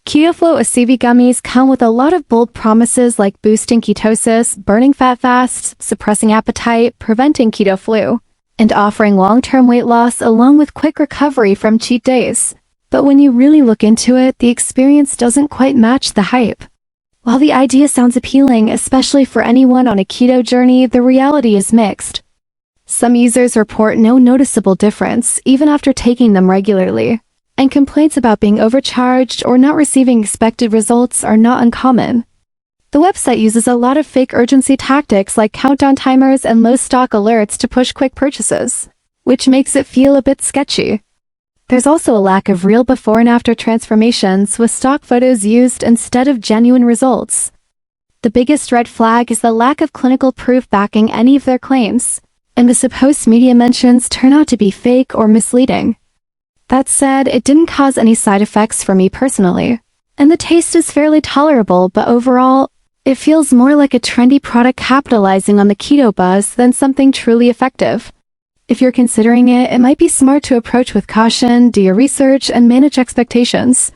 Keto Flow ACV Gummies come with a lot of bold promises like boosting ketosis, burning fat fast, suppressing appetite, preventing keto flu, and offering long-term weight loss along with quick recovery from cheat days. But when you really look into it, the experience doesn't quite match the hype. While the idea sounds appealing, especially for anyone on a keto journey, the reality is mixed. Some users report no noticeable difference even after taking them regularly, and complaints about being overcharged or not receiving expected results are not uncommon. The website uses a lot of fake urgency tactics like countdown timers and low stock alerts to push quick purchases, which makes it feel a bit sketchy. There's also a lack of real before and after transformations, with stock photos used instead of genuine results. The biggest red flag is the lack of clinical proof backing any of their claims, and the supposed media mentions turn out to be fake or misleading. That said, it didn't cause any side effects for me personally, and the taste is fairly tolerable, but overall, it feels more like a trendy product capitalizing on the keto buzz than something truly effective. If you're considering it, it might be smart to approach with caution, do your research, and manage expectations.